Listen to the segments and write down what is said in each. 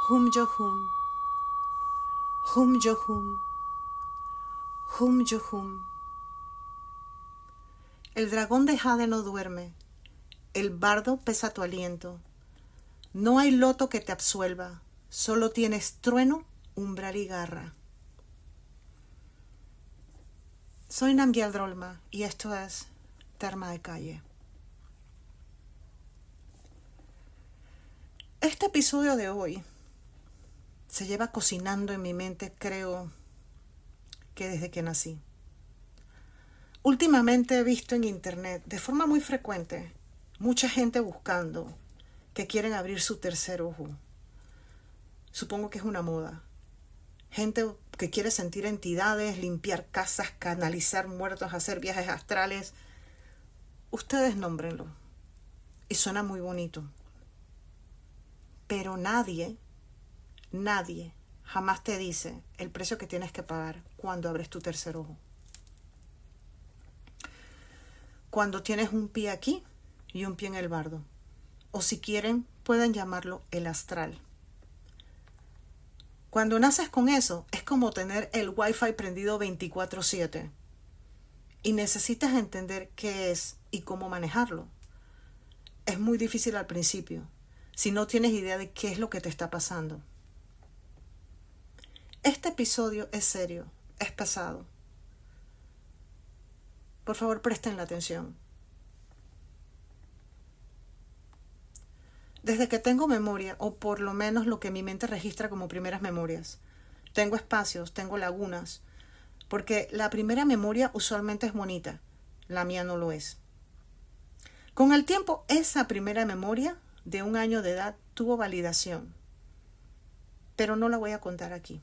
Hum yo hum, hum yo hum, hum yo hum. El dragón de jade no duerme, el bardo pesa tu aliento. No hay loto que te absuelva, solo tienes trueno, umbral y garra. Soy Namgyal Drolma y esto es Terma de Calle. Este episodio de hoy se lleva cocinando en mi mente, creo que desde que nací. Últimamente he visto en internet, de forma muy frecuente, mucha gente buscando que quieren abrir su tercer ojo. Supongo que es una moda. Gente que quiere sentir entidades, limpiar casas, canalizar muertos, hacer viajes astrales. Ustedes nómbrenlo. Y suena muy bonito. Pero nadie jamás te dice el precio que tienes que pagar cuando abres tu tercer ojo. Cuando tienes un pie aquí y un pie en el bardo. O si quieren, pueden llamarlo el astral. Cuando naces con eso, es como tener el Wi-Fi prendido 24/7. Y necesitas entender qué es y cómo manejarlo. Es muy difícil al principio, si no tienes idea de qué es lo que te está pasando. Este episodio es serio, es pesado. Por favor, presten la atención. Desde que tengo memoria, o por lo menos lo que mi mente registra como primeras memorias, tengo espacios, tengo lagunas, porque la primera memoria usualmente es bonita, la mía no lo es. Con el tiempo, esa primera memoria de 1 año de edad tuvo validación, pero no la voy a contar aquí.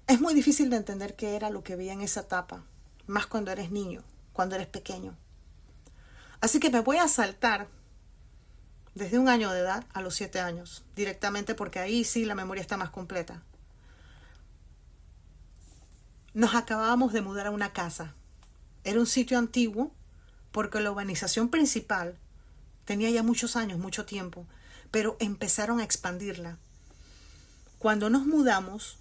Es muy difícil de entender qué era lo que veía en esa etapa, más cuando eres niño, cuando eres pequeño. Así que me voy a saltar desde 1 año de edad a los 7 años, directamente porque ahí sí la memoria está más completa. Nos acabábamos de mudar a una casa. Era un sitio antiguo porque la urbanización principal tenía ya muchos años, mucho tiempo, pero empezaron a expandirla. Cuando nos mudamos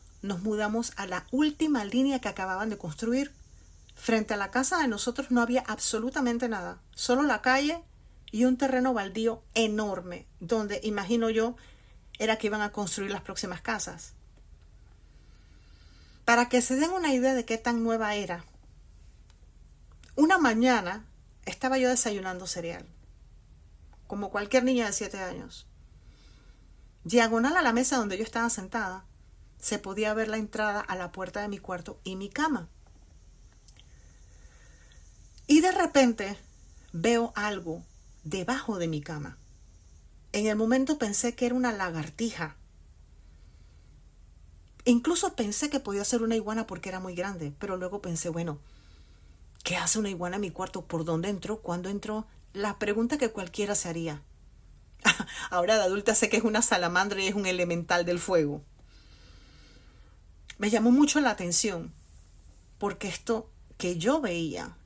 a la última línea que acababan de construir. Frente a la casa de nosotros no había absolutamente nada, solo la calle y un terreno baldío enorme, donde, imagino yo, era que iban a construir las próximas casas. Para que se den una idea de qué tan nueva era, una mañana estaba yo desayunando cereal, como cualquier niña de 7 años. Diagonal a la mesa donde yo estaba sentada, se podía ver la entrada a la puerta de mi cuarto y mi cama. Y de repente veo algo debajo de mi cama. En el momento pensé que era una lagartija. Incluso pensé que podía ser una iguana porque era muy grande, pero luego pensé, bueno, ¿qué hace una iguana en mi cuarto? ¿Por dónde entró? ¿Cuándo entró? La pregunta que cualquiera se haría. Ahora de adulta sé que es una salamandra y es un elemental del fuego. Me llamó mucho la atención porque esto que yo veía,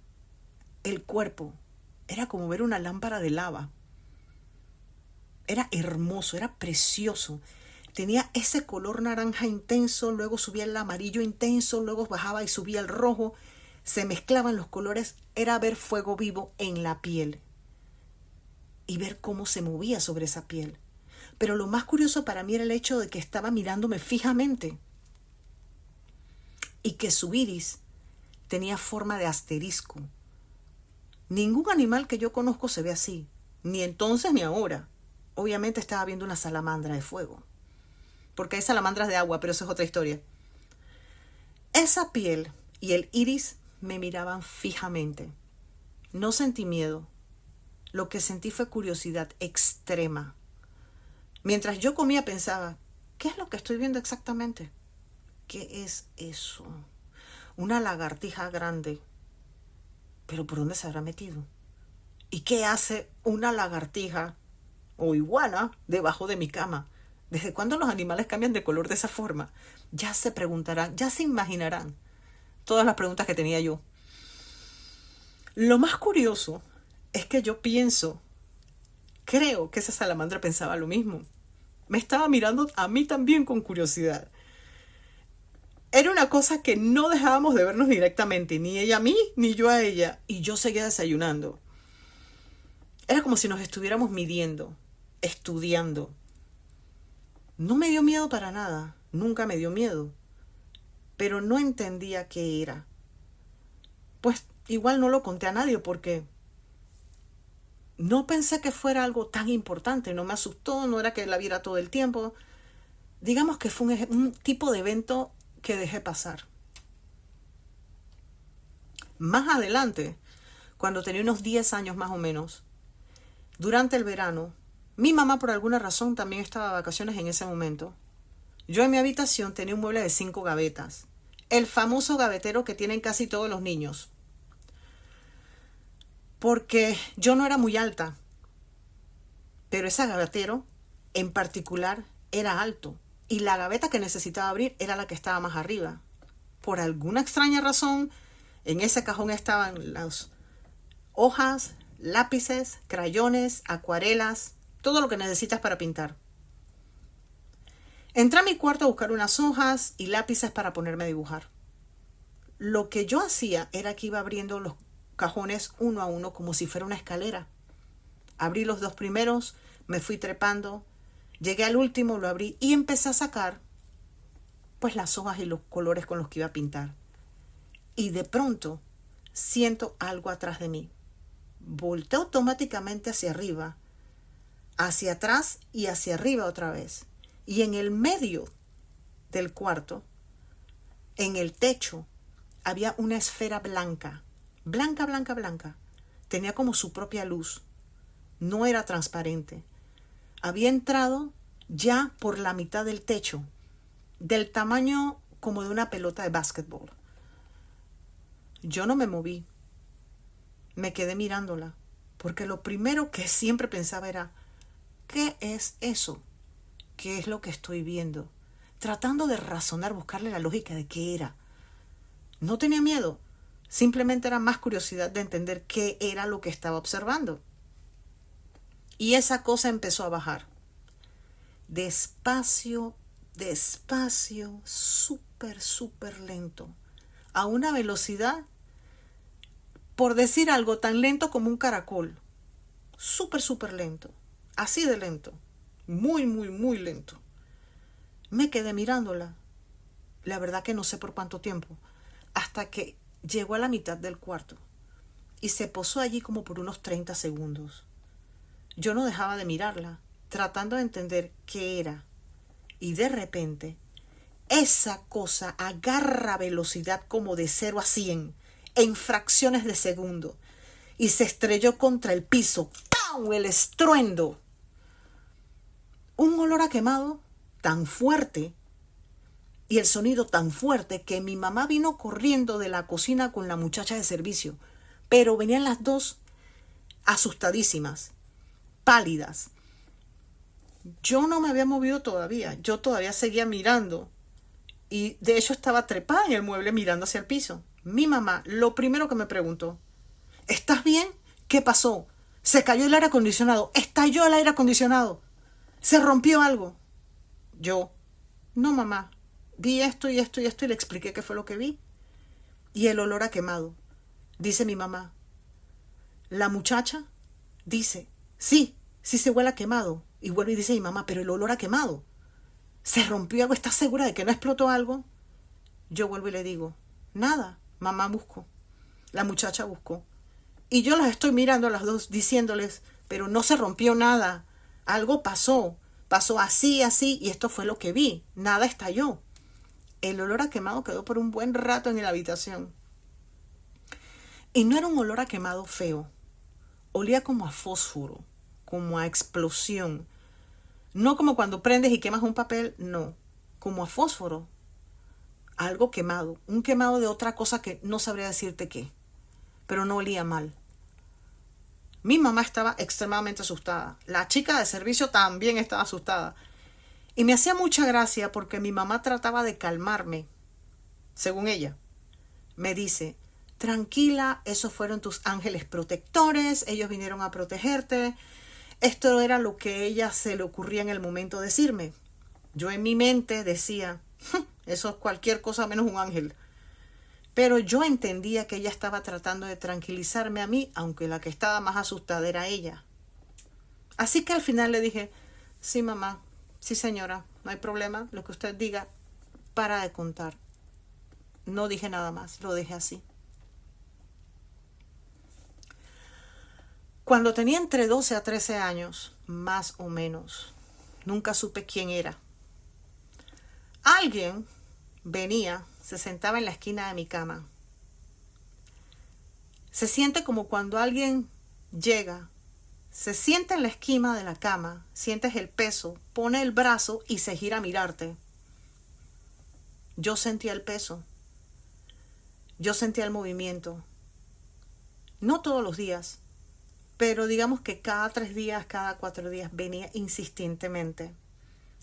el cuerpo, era como ver una lámpara de lava. Era hermoso, era precioso. Tenía ese color naranja intenso, luego subía el amarillo intenso, luego bajaba y subía el rojo. Se mezclaban los colores, era ver fuego vivo en la piel. Y ver cómo se movía sobre esa piel. Pero lo más curioso para mí era el hecho de que estaba mirándome fijamente. Y que su iris tenía forma de asterisco. Ningún animal que yo conozco se ve así, ni entonces ni ahora. Obviamente estaba viendo una salamandra de fuego, porque hay salamandras de agua, pero eso es otra historia. Esa piel y el iris me miraban fijamente. No sentí miedo. Lo que sentí fue curiosidad extrema. Mientras yo comía pensaba, ¿qué es lo que estoy viendo exactamente? ¿Qué es eso? Una lagartija grande. ¿Pero por dónde se habrá metido? ¿Y qué hace una lagartija o iguana debajo de mi cama? ¿Desde cuándo los animales cambian de color de esa forma? Ya se preguntarán, ya se imaginarán todas las preguntas que tenía yo. Lo más curioso es que yo creo que esa salamandra pensaba lo mismo. Me estaba mirando a mí también con curiosidad. Era una cosa que no dejábamos de vernos directamente, ni ella a mí, ni yo a ella, y yo seguía desayunando. Era como si nos estuviéramos midiendo, estudiando. No me dio miedo para nada, nunca me dio miedo, pero no entendía qué era. Pues igual no lo conté a nadie porque no pensé que fuera algo tan importante, no me asustó, no era que la viera todo el tiempo. Digamos que fue un tipo de evento que dejé pasar. Más adelante, cuando tenía unos 10 años más o menos, durante el verano, mi mamá por alguna razón también estaba de vacaciones en ese momento. Yo en mi habitación tenía un mueble de 5 gavetas, el famoso gavetero que tienen casi todos los niños. Porque yo no era muy alta, pero ese gavetero en particular era alto y la gaveta que necesitaba abrir era la que estaba más arriba. Por alguna extraña razón, en ese cajón estaban las hojas, lápices, crayones, acuarelas, todo lo que necesitas para pintar. Entré a mi cuarto a buscar unas hojas y lápices para ponerme a dibujar. Lo que yo hacía era que iba abriendo los cajones uno a uno como si fuera una escalera. Abrí los 2 primeros, me fui trepando, llegué al último, lo abrí y empecé a sacar pues las hojas y los colores con los que iba a pintar. Y de pronto siento algo atrás de mí. Volteo automáticamente hacia arriba, hacia atrás y hacia arriba otra vez. Y en el medio del cuarto, en el techo, había una esfera blanca. Blanca, blanca, blanca. Tenía como su propia luz. No era transparente. Había entrado ya por la mitad del techo, del tamaño como de una pelota de básquetbol. Yo no me moví. Me quedé mirándola, porque lo primero que siempre pensaba era, ¿qué es eso? ¿Qué es lo que estoy viendo? Tratando de razonar, buscarle la lógica de qué era. No tenía miedo, simplemente era más curiosidad de entender qué era lo que estaba observando. Y esa cosa empezó a bajar. Despacio, despacio, súper, súper lento. A una velocidad, por decir algo, tan lento como un caracol. Súper, súper lento. Así de lento. Muy, muy, muy lento. Me quedé mirándola. La verdad que no sé por cuánto tiempo. Hasta que llegó a la mitad del cuarto. Y se posó allí como por unos 30 segundos. Yo no dejaba de mirarla, tratando de entender qué era. Y de repente, esa cosa agarra velocidad como de 0 a 100 en fracciones de segundo. Y se estrelló contra el piso. ¡Pau! El estruendo. Un olor a quemado tan fuerte y el sonido tan fuerte que mi mamá vino corriendo de la cocina con la muchacha de servicio. Pero venían las dos asustadísimas, pálidas. Yo no me había movido todavía. Yo todavía seguía mirando. Y de hecho estaba trepada en el mueble mirando hacia el piso. Mi mamá, lo primero que me preguntó, ¿estás bien? ¿Qué pasó? ¿Se cayó el aire acondicionado? ¿Estalló el aire acondicionado? ¿Se rompió algo? Yo, no mamá, vi esto y esto y esto y le expliqué qué fue lo que vi. Y el olor a quemado. Dice mi mamá. La muchacha dice, sí se huele a quemado. Y vuelve y dice mi mamá, pero el olor a quemado. ¿Se rompió algo? ¿Estás segura de que no explotó algo? Yo vuelvo y le digo, nada, mamá buscó. La muchacha buscó. Y yo las estoy mirando a las dos diciéndoles, pero no se rompió nada. Algo pasó. Pasó así, así, y esto fue lo que vi. Nada estalló. El olor a quemado quedó por un buen rato en la habitación. Y no era un olor a quemado feo. Olía como a fósforo, como a explosión. No como cuando prendes y quemas un papel, no. Como a fósforo. Algo quemado. Un quemado de otra cosa que no sabría decirte qué. Pero no olía mal. Mi mamá estaba extremadamente asustada. La chica de servicio también estaba asustada. Y me hacía mucha gracia porque mi mamá trataba de calmarme. Según ella. Me dice, tranquila, esos fueron tus ángeles protectores. Ellos vinieron a protegerte. Esto era lo que a ella se le ocurría en el momento de decirme. Yo en mi mente decía, eso es cualquier cosa menos un ángel. Pero yo entendía que ella estaba tratando de tranquilizarme a mí, aunque la que estaba más asustada era ella. Así que al final le dije, sí mamá, sí señora, no hay problema, lo que usted diga, para de contar. No dije nada más, lo dejé así. Cuando tenía entre 12 a 13 años, más o menos, nunca supe quién era. Alguien venía, se sentaba en la esquina de mi cama. Se siente como cuando alguien llega, se sienta en la esquina de la cama, sientes el peso, pone el brazo y se gira a mirarte. Yo sentía el peso. Yo sentía el movimiento. No todos los días, pero digamos que cada 3 días, cada 4 días venía insistentemente.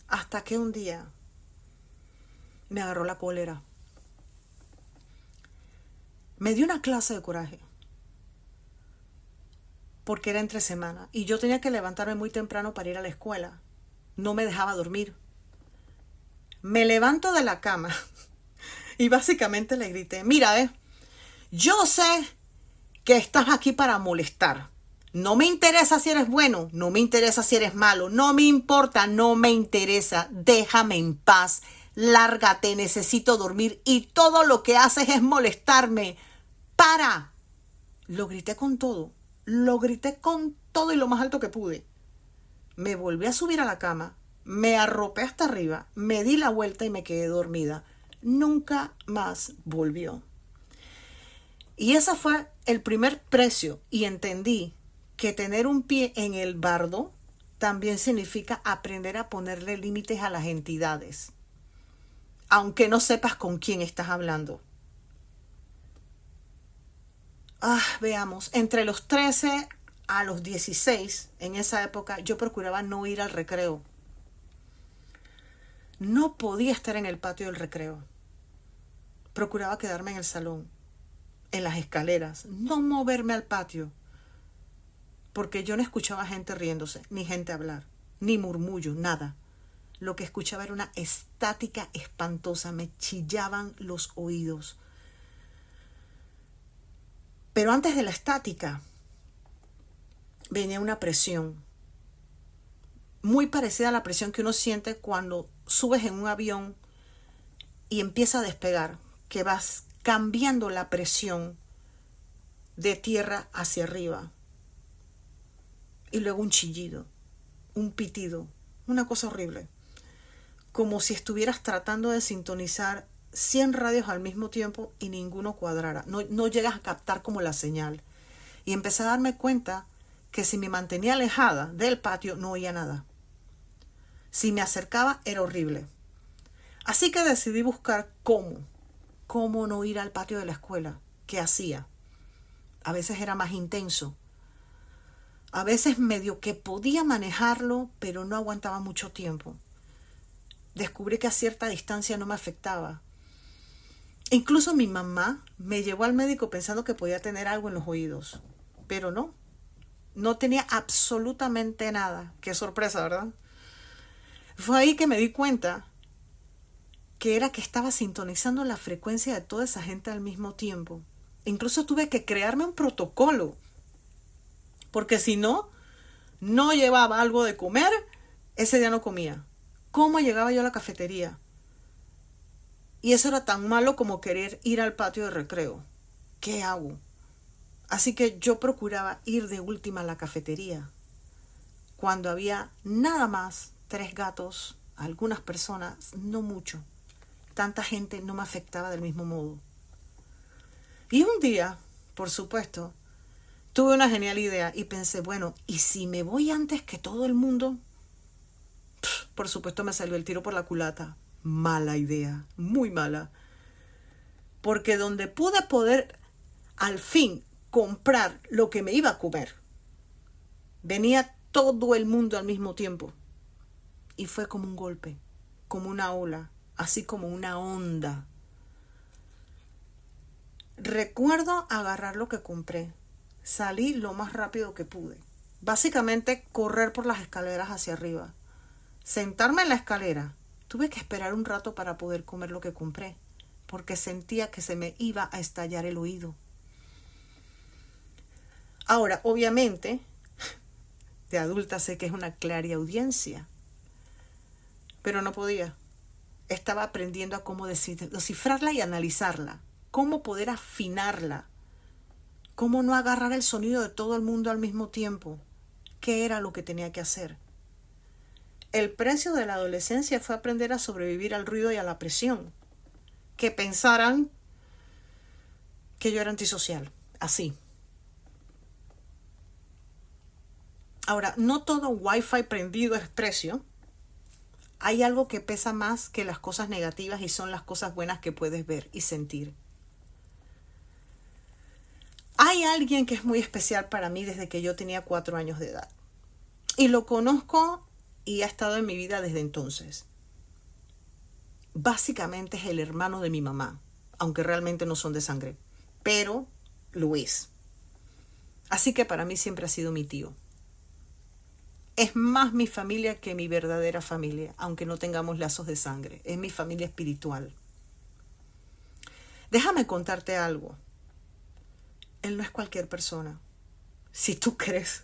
Hasta que un día me agarró la cólera. Me dio una clase de coraje. Porque era entre semana y yo tenía que levantarme muy temprano para ir a la escuela. No me dejaba dormir. Me levanto de la cama y básicamente le grité, mira, yo sé que estás aquí para molestar. No me interesa si eres bueno, no me interesa si eres malo, no me importa, no me interesa. Déjame en paz, lárgate, necesito dormir y todo lo que haces es molestarme. ¡Para! Lo grité con todo. Lo grité con todo y lo más alto que pude. Me volví a subir a la cama, me arropé hasta arriba, me di la vuelta y me quedé dormida. Nunca más volvió. Y ese fue el primer precio y entendí que tener un pie en el bardo también significa aprender a ponerle límites a las entidades, aunque no sepas con quién estás hablando. Veamos, entre los 13 a los 16, en esa época, yo procuraba no ir al recreo. No podía estar en el patio del recreo. Procuraba quedarme en el salón, en las escaleras, no moverme al patio, porque yo no escuchaba gente riéndose, ni gente hablar, ni murmullo, nada. Lo que escuchaba era una estática espantosa, me chillaban los oídos. Pero antes de la estática venía una presión muy parecida a la presión que uno siente cuando subes en un avión y empieza a despegar, que vas cambiando la presión de tierra hacia arriba. Y luego un chillido, un pitido, una cosa horrible. Como si estuvieras tratando de sintonizar 100 radios al mismo tiempo y ninguno cuadrara. No llegas a captar como la señal. Y empecé a darme cuenta que si me mantenía alejada del patio no oía nada. Si me acercaba era horrible. Así que decidí buscar cómo no ir al patio de la escuela. ¿Qué hacía? A veces era más intenso. A veces medio que podía manejarlo, pero no aguantaba mucho tiempo. Descubrí que a cierta distancia no me afectaba. Incluso mi mamá me llevó al médico pensando que podía tener algo en los oídos, pero no tenía absolutamente nada. Qué sorpresa, ¿verdad? Fue ahí que me di cuenta que era que estaba sintonizando la frecuencia de toda esa gente al mismo tiempo. Incluso tuve que crearme un protocolo, porque si no llevaba algo de comer, ese día no comía. ¿Cómo llegaba yo a la cafetería? Y eso era tan malo como querer ir al patio de recreo. ¿Qué hago? Así que yo procuraba ir de última a la cafetería, cuando había nada más 3 gatos, algunas personas, no mucho. Tanta gente no me afectaba del mismo modo. Y un día, por supuesto, tuve una genial idea y pensé, bueno, ¿y si me voy antes que todo el mundo? Por supuesto me salió el tiro por la culata. Mala idea, muy mala. Porque donde pude poder al fin comprar lo que me iba a comer, venía todo el mundo al mismo tiempo. Y fue como un golpe, como una ola, así como una onda. Recuerdo agarrar lo que compré. Salí lo más rápido que pude. básicamente correr por las escaleras hacia arriba. Sentarme en la escalera. Tuve que esperar un rato para poder comer lo que compré, porque sentía que se me iba a estallar el oído. Ahora, obviamente, de adulta sé que es una clariaudiencia, pero no podía. Estaba aprendiendo a cómo descifrarla y analizarla, cómo poder afinarla, cómo no agarrar el sonido de todo el mundo al mismo tiempo, qué era lo que tenía que hacer. El precio de la adolescencia fue aprender a sobrevivir al ruido y a la presión, que pensaran que yo era antisocial, así. Ahora, no todo Wi-Fi prendido es precio. Hay algo que pesa más que las cosas negativas y son las cosas buenas que puedes ver y sentir. Hay alguien que es muy especial para mí desde que yo tenía 4 años de edad. Y lo conozco y ha estado en mi vida desde entonces. Básicamente es el hermano de mi mamá, aunque realmente no son de sangre, pero lo es. Así que para mí siempre ha sido mi tío. Es más mi familia que mi verdadera familia, aunque no tengamos lazos de sangre. Es mi familia espiritual. Déjame contarte algo. Él no es cualquier persona. Si tú crees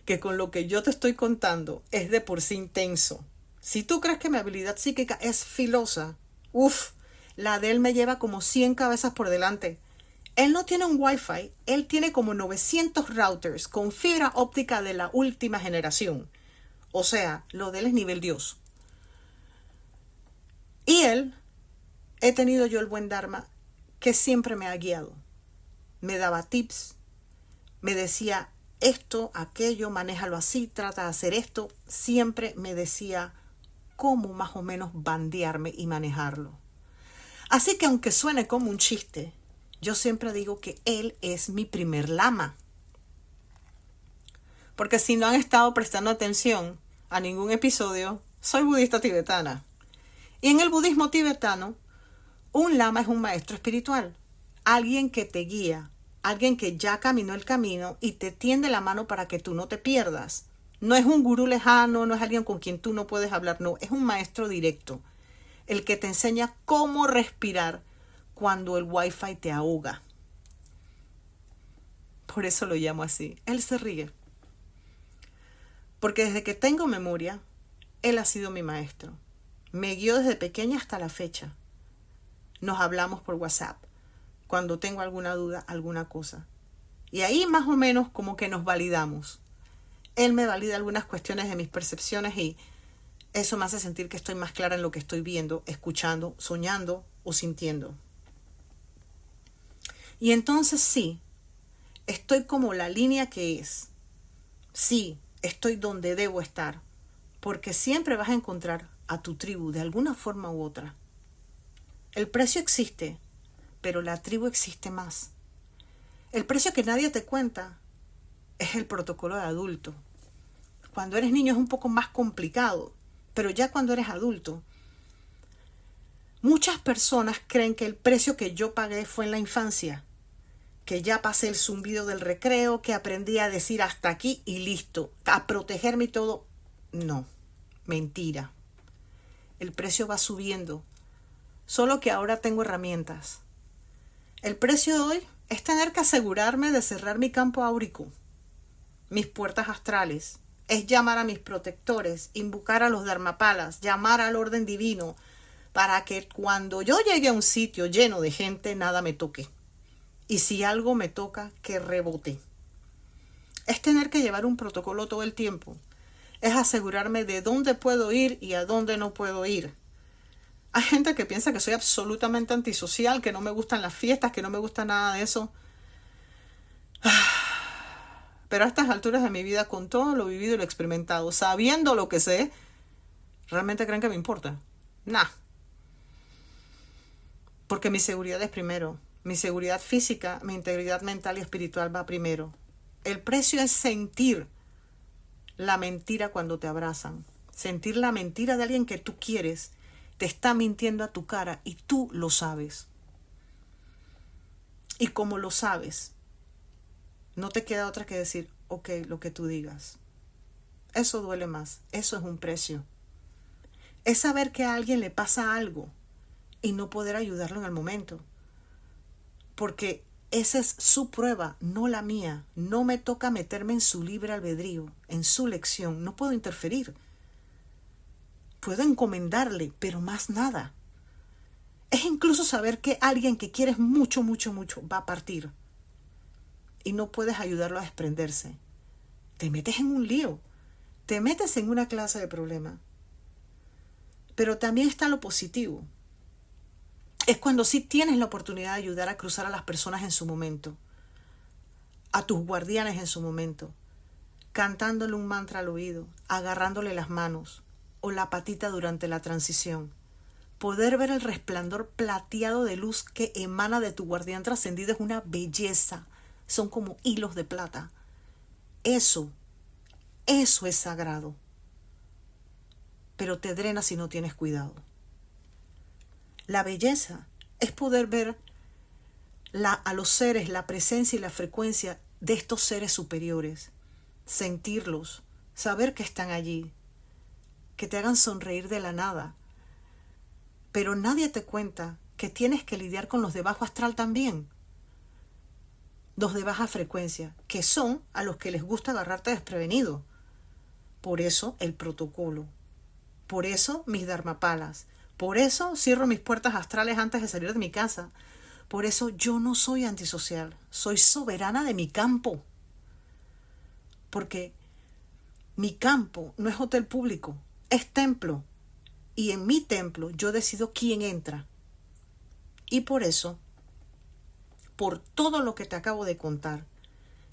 que con lo que yo te estoy contando es de por sí intenso, si tú crees que mi habilidad psíquica es filosa, la de él me lleva como 100 cabezas por delante. Él no tiene un Wi-Fi, él tiene como 900 routers con fibra óptica de la última generación. O sea, lo de él es nivel Dios. Y él, he tenido yo el buen Dharma que siempre me ha guiado. Me daba tips, me decía esto, aquello, manéjalo así, trata de hacer esto. Siempre me decía cómo más o menos bandearme y manejarlo. Así que aunque suene como un chiste, yo siempre digo que él es mi primer lama. Porque si no han estado prestando atención a ningún episodio, soy budista tibetana. Y en el budismo tibetano, un lama es un maestro espiritual. Alguien que te guía, alguien que ya caminó el camino y te tiende la mano para que tú no te pierdas. No es un gurú lejano, no es alguien con quien tú no puedes hablar, no, es un maestro directo. El que te enseña cómo respirar cuando el Wi-Fi te ahoga. Por eso lo llamo así. Él se ríe. Porque desde que tengo memoria, él ha sido mi maestro. Me guió desde pequeña hasta la fecha. Nos hablamos por WhatsApp cuando tengo alguna duda, alguna cosa. Y ahí más o menos como que nos validamos. Él me valida algunas cuestiones de mis percepciones y eso me hace sentir que estoy más clara en lo que estoy viendo, escuchando, soñando o sintiendo. Y entonces sí, estoy como la línea que es. Sí, estoy donde debo estar. Porque siempre vas a encontrar a tu tribu de alguna forma u otra. El precio existe, pero la tribu existe más. El precio que nadie te cuenta es el protocolo de adulto. Cuando eres niño es un poco más complicado, pero ya cuando eres adulto, muchas personas creen que el precio que yo pagué fue en la infancia. Que ya pasé el zumbido del recreo, que aprendí a decir hasta aquí y listo, a protegerme y todo. No, mentira. El precio va subiendo, solo que ahora tengo herramientas. El precio de hoy es tener que asegurarme de cerrar mi campo áurico, mis puertas astrales, es llamar a mis protectores, invocar a los dharmapalas, llamar al orden divino, para que cuando yo llegue a un sitio lleno de gente, nada me toque. Y si algo me toca, que rebote. Es tener que llevar un protocolo todo el tiempo. Es asegurarme de dónde puedo ir y a dónde no puedo ir. Hay gente que piensa que soy absolutamente antisocial, que no me gustan las fiestas, que no me gusta nada de eso. Pero a estas alturas de mi vida, con todo lo vivido y lo experimentado, sabiendo lo que sé, ¿realmente creen que me importa? Nah. Porque mi seguridad es primero. Mi seguridad física, mi integridad mental y espiritual va primero. El precio es sentir la mentira cuando te abrazan. Sentir la mentira de alguien que tú quieres. Te está mintiendo a tu cara y tú lo sabes. Y como lo sabes, no te queda otra que decir, ok, lo que tú digas. Eso duele más, eso es un precio. Es saber que a alguien le pasa algo y no poder ayudarlo en el momento. Porque esa es su prueba, no la mía. No me toca meterme en su libre albedrío, en su lección. No puedo interferir. Puedo encomendarle, pero más nada. Es incluso saber que alguien que quieres mucho, mucho, mucho va a partir y no puedes ayudarlo a desprenderse. Te metes en un lío, te metes en una clase de problema. Pero también está lo positivo. Es cuando sí tienes la oportunidad de ayudar a cruzar a las personas en su momento, a tus guardianes en su momento, cantándole un mantra al oído, agarrándole las manos o la patita durante la transición. Poder ver el resplandor plateado de luz que emana de tu guardián trascendido es una belleza. Son como hilos de plata. Eso es sagrado. Pero te drena si no tienes cuidado. La belleza es poder ver a los seres, la presencia y la frecuencia de estos seres superiores. Sentirlos, saber que están allí, que te hagan sonreír de la nada. Pero nadie te cuenta que tienes que lidiar con los de bajo astral también. Los de baja frecuencia, que son a los que les gusta agarrarte desprevenido. Por eso el protocolo. Por eso mis dharmapalas. Por eso cierro mis puertas astrales antes de salir de mi casa. Por eso yo no soy antisocial. Soy soberana de mi campo. Porque mi campo no es hotel público, es templo. Y en mi templo yo decido quién entra. Y por eso, por todo lo que te acabo de contar,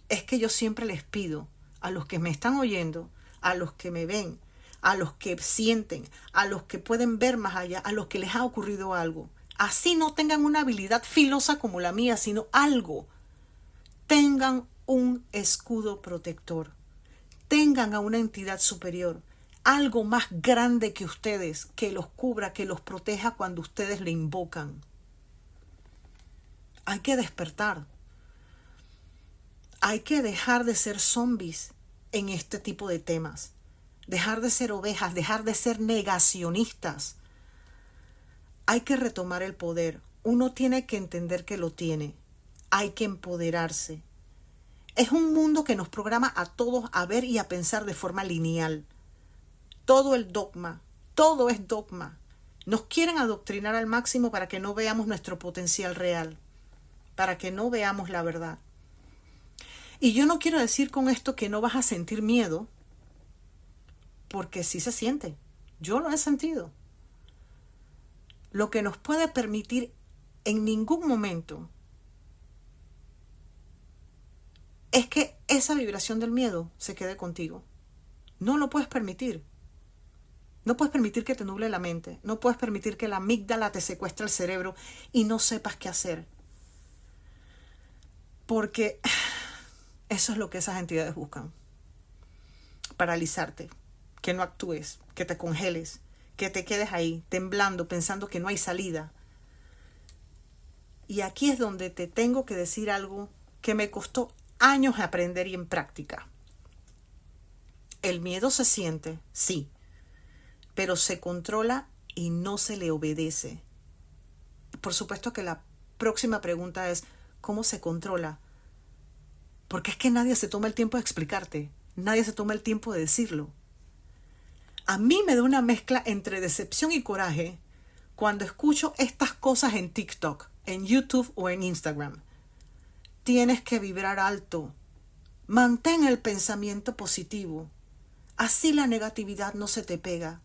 es que yo siempre les pido a los que me están oyendo, a los que me ven, a los que sienten, a los que pueden ver más allá, a los que les ha ocurrido algo. Así no tengan una habilidad filosa como la mía, sino algo. Tengan un escudo protector. Tengan a una entidad superior. Algo más grande que ustedes, que los cubra, que los proteja cuando ustedes le invocan. Hay que despertar. Hay que dejar de ser zombies en este tipo de temas. Dejar de ser ovejas, dejar de ser negacionistas. Hay que retomar el poder. Uno tiene que entender que lo tiene. Hay que empoderarse. Es un mundo que nos programa a todos a ver y a pensar de forma lineal. Todo el dogma, todo es dogma. Nos quieren adoctrinar al máximo para que no veamos nuestro potencial real, para que no veamos la verdad. Y yo no quiero decir con esto que no vas a sentir miedo, porque sí se siente. Yo lo he sentido. Lo que nos puede permitir en ningún momento es que esa vibración del miedo se quede contigo. No lo puedes permitir. No puedes permitir que te nuble la mente. No puedes permitir que la amígdala te secuestre el cerebro y no sepas qué hacer. Porque eso es lo que esas entidades buscan. Paralizarte, que no actúes, que te congeles, que te quedes ahí, temblando, pensando que no hay salida. Y aquí es donde te tengo que decir algo que me costó años aprender y en práctica. El miedo se siente, sí, pero se controla y no se le obedece. Por supuesto que la próxima pregunta es, ¿cómo se controla? Porque es que nadie se toma el tiempo de explicarte, nadie se toma el tiempo de decirlo. A mí me da una mezcla entre decepción y coraje cuando escucho estas cosas en TikTok, en YouTube o en Instagram. Tienes que vibrar alto. Mantén el pensamiento positivo. Así la negatividad no se te pega.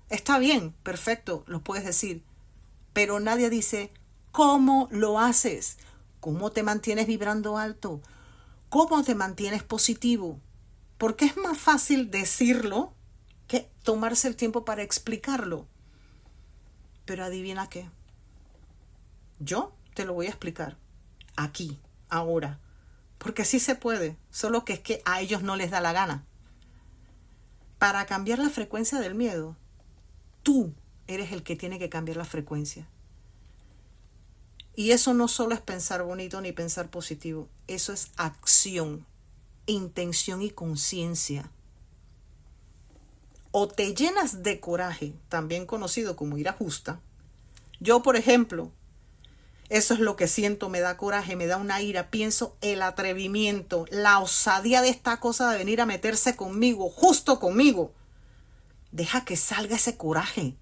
Está bien, perfecto, lo puedes decir. Pero nadie dice, ¿cómo lo haces? ¿Cómo te mantienes vibrando alto? ¿Cómo te mantienes positivo? Porque es más fácil decirlo que tomarse el tiempo para explicarlo. Pero adivina qué. Yo te lo voy a explicar. Aquí, ahora. Porque sí se puede. Solo que es que a ellos no les da la gana. Para cambiar la frecuencia del miedo, tú eres el que tiene que cambiar la frecuencia. Y eso no solo es pensar bonito ni pensar positivo. Eso es acción. intención y conciencia. O te llenas de coraje, también conocido como ira justa. Yo, por ejemplo, eso es lo que siento, me da coraje, me da una ira. Pienso el atrevimiento, la osadía de esta cosa de venir a meterse conmigo, justo conmigo. Deja que salga ese coraje,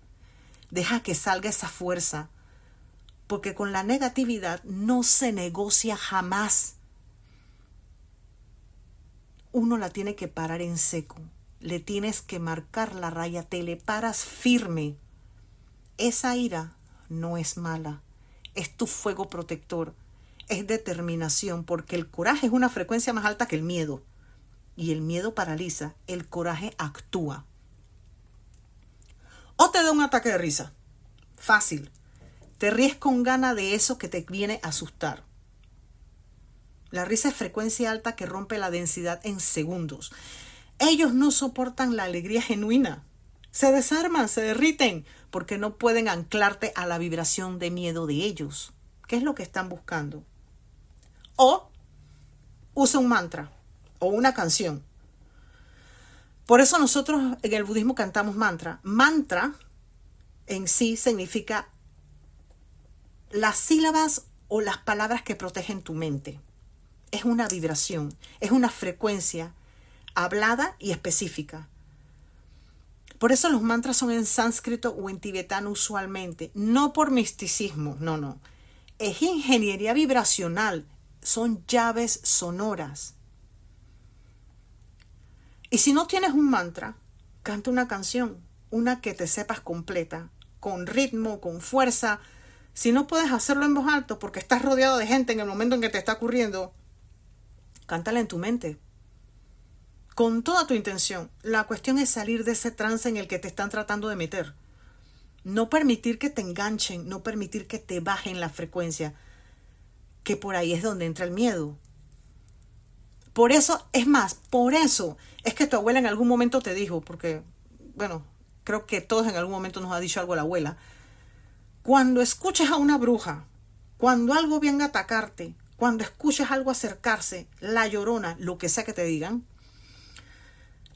deja que salga esa fuerza, porque con la negatividad no se negocia jamás. Uno la tiene que parar en seco, le tienes que marcar la raya, te le paras firme. Esa ira no es mala, es tu fuego protector, es determinación, porque el coraje es una frecuencia más alta que el miedo. Y el miedo paraliza, el coraje actúa. O te da un ataque de risa. Fácil. Te ríes con gana de eso que te viene a asustar. La risa es frecuencia alta que rompe la densidad en segundos. Ellos no soportan la alegría genuina. Se desarman, se derriten, porque no pueden anclarte a la vibración de miedo de ellos. ¿Qué es lo que están buscando? O usa un mantra o una canción. Por eso nosotros en el budismo cantamos mantra. Mantra en sí significa las sílabas o las palabras que protegen tu mente. Es una vibración, es una frecuencia hablada y específica. Por eso los mantras son en sánscrito o en tibetano usualmente, no por misticismo, no. Es ingeniería vibracional, son llaves sonoras. Y si no tienes un mantra, canta una canción, una que te sepas completa, con ritmo, con fuerza. Si no puedes hacerlo en voz alta porque estás rodeado de gente en el momento en que te está ocurriendo, cántala en tu mente, con toda tu intención. La cuestión es salir de ese trance en el que te están tratando de meter. No permitir que te enganchen, no permitir que te bajen la frecuencia, que por ahí es donde entra el miedo. Por eso, es más, por eso es que tu abuela en algún momento te dijo, porque, bueno, creo que todos en algún momento nos ha dicho algo la abuela. Cuando escuches a una bruja, cuando algo venga a atacarte, cuando escuches algo acercarse, la llorona, lo que sea que te digan,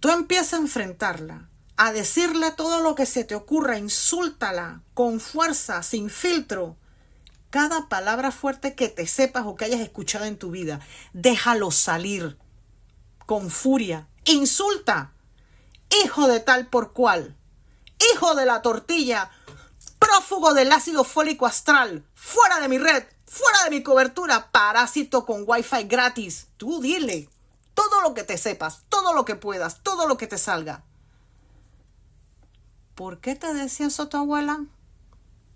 tú empiezas a enfrentarla, a decirle todo lo que se te ocurra, insúltala, con fuerza, sin filtro. Cada palabra fuerte que te sepas o que hayas escuchado en tu vida, déjalo salir con furia. Insulta, hijo de tal por cual, hijo de la tortilla, prófugo del ácido fólico astral, fuera de mi red, fuera de mi cobertura, parásito con wifi gratis. Tú dile todo lo que te sepas, todo lo que puedas, todo lo que te salga. ¿Por qué te decía eso tu abuela?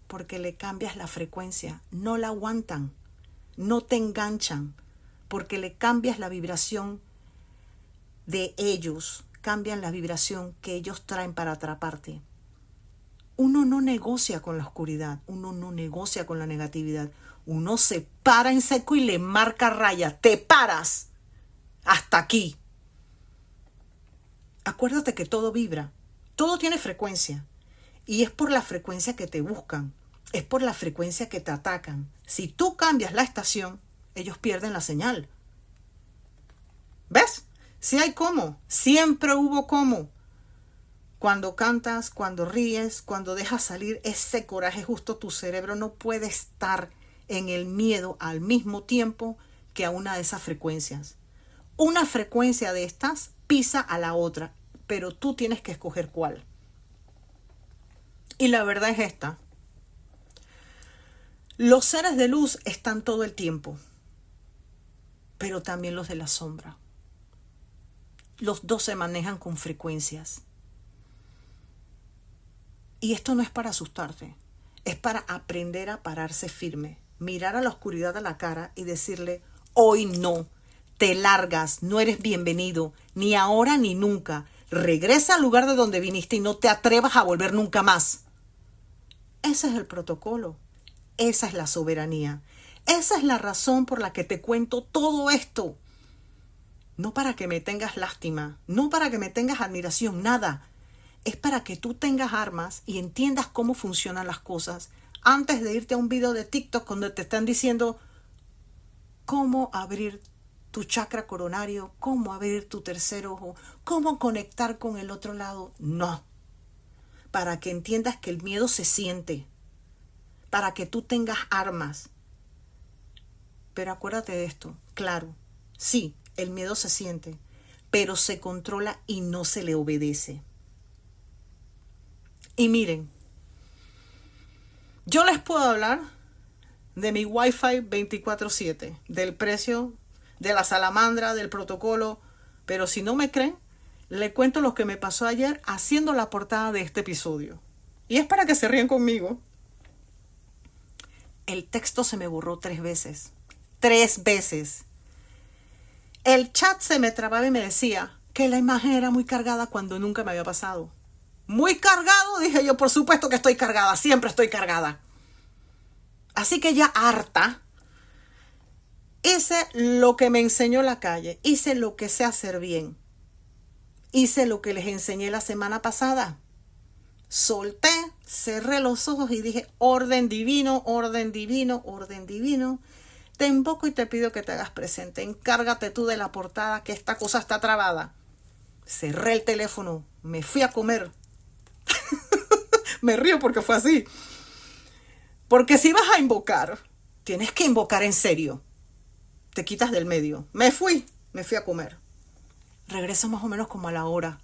Porque le cambias la frecuencia, no la aguantan, no te enganchan, porque le cambias la vibración de ellos, cambian la vibración que ellos traen para atraparte. Uno no negocia con la oscuridad, uno no negocia con la negatividad, uno se para en seco y le marca raya, te paras, hasta aquí. Acuérdate que todo vibra, todo tiene frecuencia, y es por la frecuencia que te buscan. Es por la frecuencia que te atacan. Si tú cambias la estación, ellos pierden la señal. ¿Ves? Sí hay cómo. Siempre hubo cómo. Cuando cantas, cuando ríes, cuando dejas salir ese coraje justo, tu cerebro no puede estar en el miedo al mismo tiempo que a una de esas frecuencias. Una frecuencia de estas pisa a la otra, pero tú tienes que escoger cuál. Y la verdad es esta. Los seres de luz están todo el tiempo, pero también los de la sombra. Los dos se manejan con frecuencias. Y esto no es para asustarte, es para aprender a pararse firme, mirar a la oscuridad a la cara y decirle, hoy no, te largas, no eres bienvenido, ni ahora ni nunca. Regresa al lugar de donde viniste y no te atrevas a volver nunca más. Ese es el protocolo. Esa es la soberanía. Esa es la razón por la que te cuento todo esto. No para que me tengas lástima, no para que me tengas admiración, nada. Es para que tú tengas armas y entiendas cómo funcionan las cosas antes de irte a un video de TikTok donde te están diciendo cómo abrir tu chakra coronario, cómo abrir tu tercer ojo, cómo conectar con el otro lado. No. Para que entiendas que el miedo se siente, para que tú tengas armas. Pero acuérdate de esto, claro, sí, el miedo se siente, pero se controla y no se le obedece. Y miren, yo les puedo hablar de mi Wi-Fi 24/7, del precio, de la salamandra, del protocolo, pero si no me creen, les cuento lo que me pasó ayer haciendo la portada de este episodio. Y es para que se ríen conmigo. El texto se me borró 3 veces. 3 veces. El chat se me trababa y me decía que la imagen era muy cargada cuando nunca me había pasado. ¿Muy cargado? Dije yo, por supuesto que estoy cargada, siempre estoy cargada. Así que ya harta, hice lo que me enseñó la calle, hice lo que sé hacer bien, hice lo que les enseñé la semana pasada. Solté, cerré los ojos y dije, orden divino, orden divino, orden divino. Te invoco y te pido que te hagas presente. Encárgate tú de la portada, que esta cosa está trabada. Cerré el teléfono, me fui a comer. Me río porque fue así. Porque si vas a invocar, tienes que invocar en serio. Te quitas del medio. Me fui a comer. Regreso más o menos como a la hora.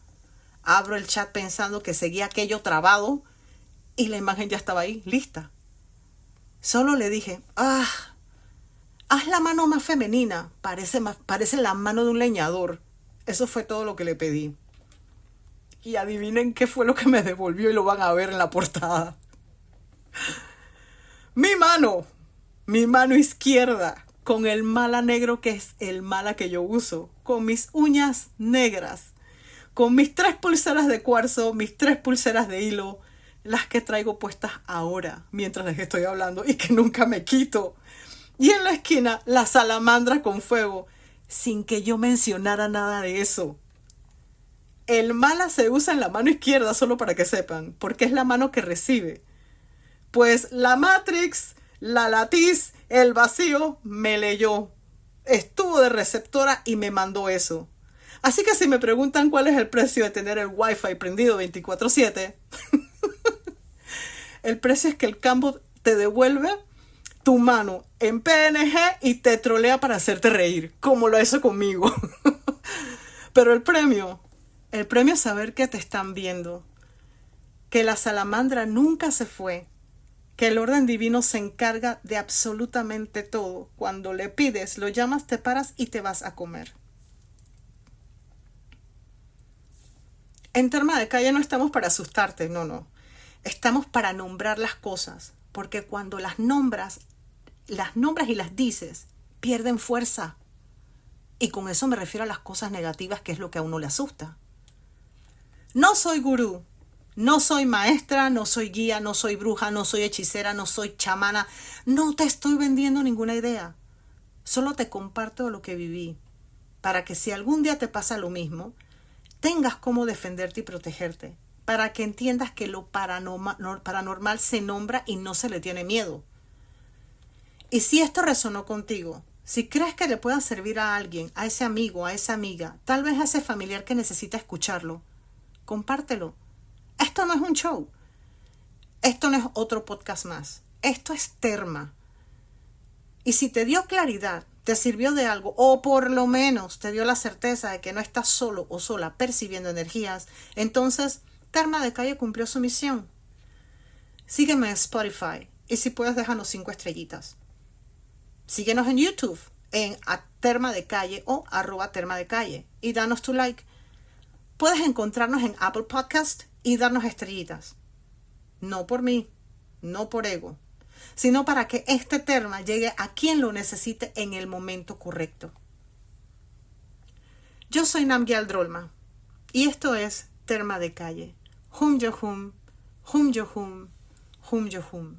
Abro el chat pensando que seguía aquello trabado y la imagen ya estaba ahí, lista. Solo le dije, haz la mano más femenina, parece la mano de un leñador. Eso fue todo lo que le pedí. Y adivinen qué fue lo que me devolvió y lo van a ver en la portada. Mi mano izquierda, con el mala negro que es el mala que yo uso, con mis uñas negras, con mis 3 pulseras de cuarzo, mis 3 pulseras de hilo, las que traigo puestas ahora, mientras les estoy hablando y que nunca me quito. Y en la esquina, la salamandra con fuego, sin que yo mencionara nada de eso. El mala se usa en la mano izquierda, solo para que sepan, porque es la mano que recibe. Pues la Matrix, la latiz, el vacío, me leyó. Estuvo de receptora y me mandó eso. Así que si me preguntan cuál es el precio de tener el Wi-Fi prendido 24/7, el precio es que el campo te devuelve tu mano en PNG y te trolea para hacerte reír, como lo hizo conmigo. Pero el premio es saber que te están viendo, que la salamandra nunca se fue, que el orden divino se encarga de absolutamente todo. Cuando le pides, lo llamas, te paras y te vas a comer. En Terma de Calle no estamos para asustarte, no. Estamos para nombrar las cosas, porque cuando las nombras y las dices, pierden fuerza. Y con eso me refiero a las cosas negativas, que es lo que a uno le asusta. No soy gurú, no soy maestra, no soy guía, no soy bruja, no soy hechicera, no soy chamana. No te estoy vendiendo ninguna idea. Solo te comparto lo que viví, para que si algún día te pasa lo mismo, tengas cómo defenderte y protegerte, para que entiendas que lo paranormal se nombra y no se le tiene miedo. Y si esto resonó contigo, si crees que le pueda servir a alguien, a ese amigo, a esa amiga, tal vez a ese familiar que necesita escucharlo, compártelo. Esto no es un show. Esto no es otro podcast más. Esto es Terma. Y si te dio claridad, te sirvió de algo, o por lo menos te dio la certeza de que no estás solo o sola percibiendo energías, entonces Terma de Calle cumplió su misión. Sígueme en Spotify y si puedes déjanos 5 estrellitas. Síguenos en YouTube en Terma de Calle o @Terma de Calle y danos tu like. Puedes encontrarnos en Apple Podcast y darnos estrellitas. No por mí, no por ego, sino para que este Terma llegue a quien lo necesite en el momento correcto. Yo soy Namgyal Drolma y esto es Terma de Calle. Hum yo hum, hum yo hum, hum yo hum.